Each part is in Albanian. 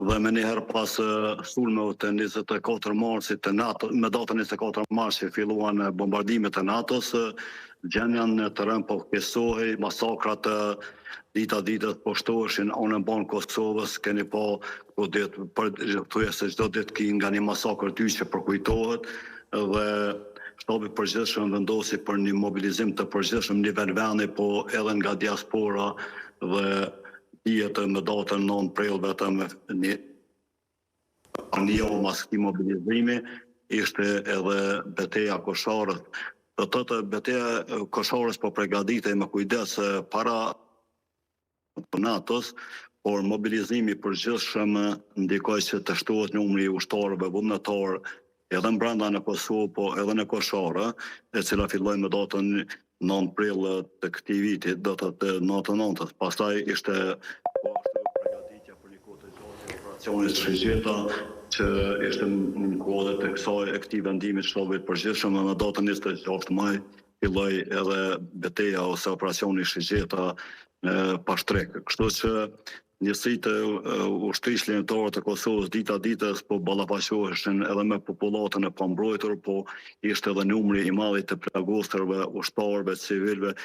dhe me njëherë pas sulmeve të 24 marsit të NATO, me datën 24 mars që filluan bombardimet e NATO-s, gjendja në terren po kesohej, masakrat ditës po shtoheshin në banë Kosovës, keni po thuaj se çdo ditë ki nga një masakër ty që përkujtohet dhe shtabi përgjithshëm vendosi për një mobilizim të përgjithshëm në nivel vendi, po edhe nga diaspora dhe dihet me datën 9 prill vetëm një mas këtij mobilizimi ishte edhe betejë Koshorës. Do të thotë betejë Koshorës po përgatitej me kujdes para NATO-s, por mobilizimi përgjithshëm ndikoi që të shtohet numri i ushtarëve vullnetar edhe brenda në Kosovë, po edhe në Koshorë, e cila filloi me datën 9 prill të këtij viti, do të thotë natën 9. Pastaj ishte përgatitja për një kohë të gjatë e operacionit Shëgjeta, që ishte në kohë të këtij vendimi shtovit përgjithshëm, në datën 26 maj filloi edhe betejë ose operacioni Shëgjeta në Pashtrek. Kështu që njësitë ushtrisë lëndore të Kosovës dita ditës po ballafaqoheshin edhe me popullatën e pambrojtur, po ishte edhe numri i madh të plagosurve, ushtarëve, civilëve.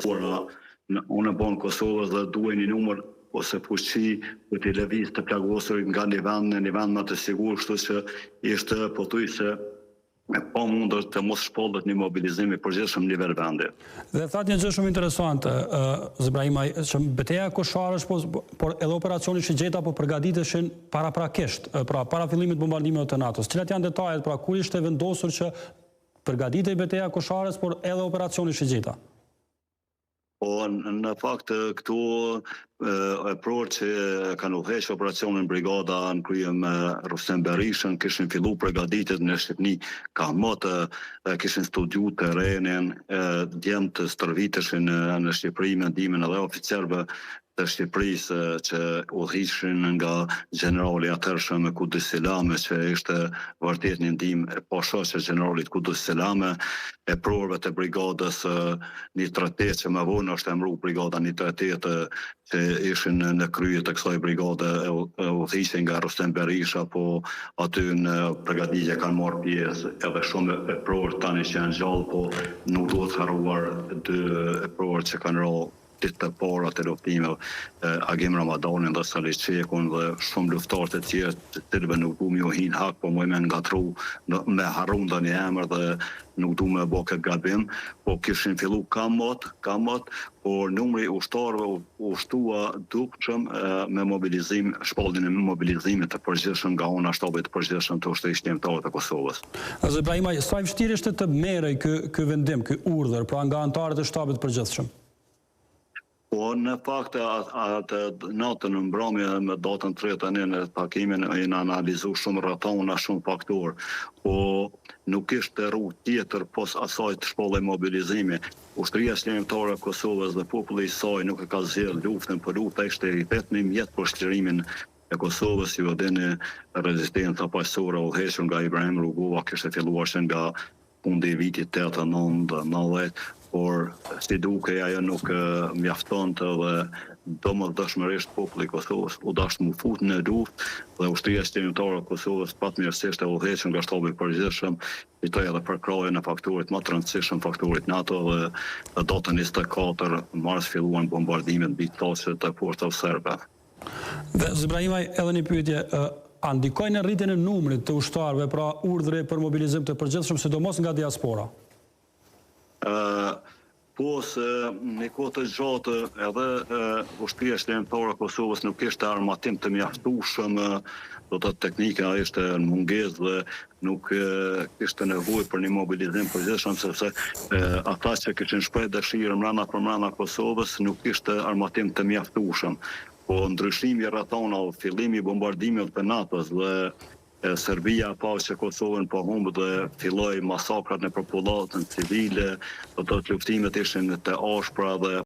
Unë banë Kosovës dhe duhej një numër ose fuqi për të lëvizë të plagosurit nga një vend në një vend më të sigurt, kështu që ishte pothuajse pa mundur të mos shpollet një mobilizim i përgjithshëm në nivel vendi. Dhe thatë një gjë shumë interesante, Zbrahimaj, që betejë Koshorës, por edhe operacioni Shëgjeta po përgatiteshin paraprakisht, pra para fillimit bombardimeve të NATO-s. Cilat janë detajet, pra kur ishte vendosur që përgatitej betejë Koshorës, por edhe operacioni Shëgjeta? Po në fakt këtu prorë që kanë udhëhequr operacionin brigada në krye me Rustem Berishën, kishin filluar përgatitjet në Shqipëni, kishin studiuar terrenin, djemt stërviteshin në Shqipëri me ndihmën edhe oficerëve të Shqipërisë që udhëhiqeshin nga generali atëhershëm Kudus Selame, që ishte vërtet një ndihmë e poshtë generalit Kudus Selame, e prorëve të brigadës 138 që më vonë është emëruar brigada 138 që ishin në krye të kësaj brigade udhëhiqen nga Rustem Berisha, po aty në përgatitje kanë marrë pjesë edhe shumë e prorë tani që janë gjallë, po nuk duhet harruar dy e prorë që kanë rënë ditë të para të luftimeve, Agim Ramadanin dhe Salih Çekun dhe shumë luftarë të tjerë të cilëve nuk du m'ju hin hak, po më ngatru me harru ndonjë emër dhe nuk du me bë këtë gabim, po kishin fillu kamot, por numri ushtarëve u shtua dukshëm me mobilizim, shpalljen e mobilizimit të përgjithshëm nga ana shtabit të përgjithshëm të ushtrisë lëndore të Kosovës. Zbrahimaj, sa i vështirë ishte të merrej ky vendim, ky urdhër, pra nga anëtarët e shtabit të përgjithshëm? Po në fakt atë natën në mbrëmje me datën 31 në takimin e analizuar shumë rrethona, shumë faktorë, po nuk ishte rrugë tjetër pos asaj të shpallej mobilizimi. Ushtria lëndore e Kosovës dhe populli i saj nuk e ka zgjedhur luftën, por lufta ishte i vetmi mjet për shtirimin e Kosovës. Ju dini rezistenca paqësore udhëhequr nga Ibrahim Rugova kishte filluar nga fundi i vitit 89-90, por si duke ajo nuk mjaftonte dhe domosdoshmërisht populli i Kosovës u dashur mu fut në luftë dhe ushtria lëndore e Kosovës patmirësisht e udhëhequr nga shtabi i përgjithshëm, fitoi edhe përkrahjen e faktorit më të rëndësishëm, faktorit NATO, dhe datën 24 mars filluan bombardimet mbi thaçet e forcave serbe. Dhe Zbrahimaj, edhe një pyetje, a ndikojnë në rritjen e numrit të ushtarëve, pra urdhri për mobilizim të përgjithshëm, sidomos nga diaspora? Po se në kohë të gjatë edhe ushtria lëndore e Kosovës nuk kishte armatim të mjaftueshëm, do të teknika ishte në mungesë dhe nuk kishte nevojë për një mobilizim përgjithshëm, sepse ata që kishin shpreh dëshirën brenda Kosovës nuk kishte armatim të mjaftueshëm. Po ndryshimi rrethona, fillimi i bombardimeve të NATO-s dhe Serbia pa që Kosovën po humbë dhe filloi masakrat në popullatën civile, do të luftimet ishin të ashpra dhe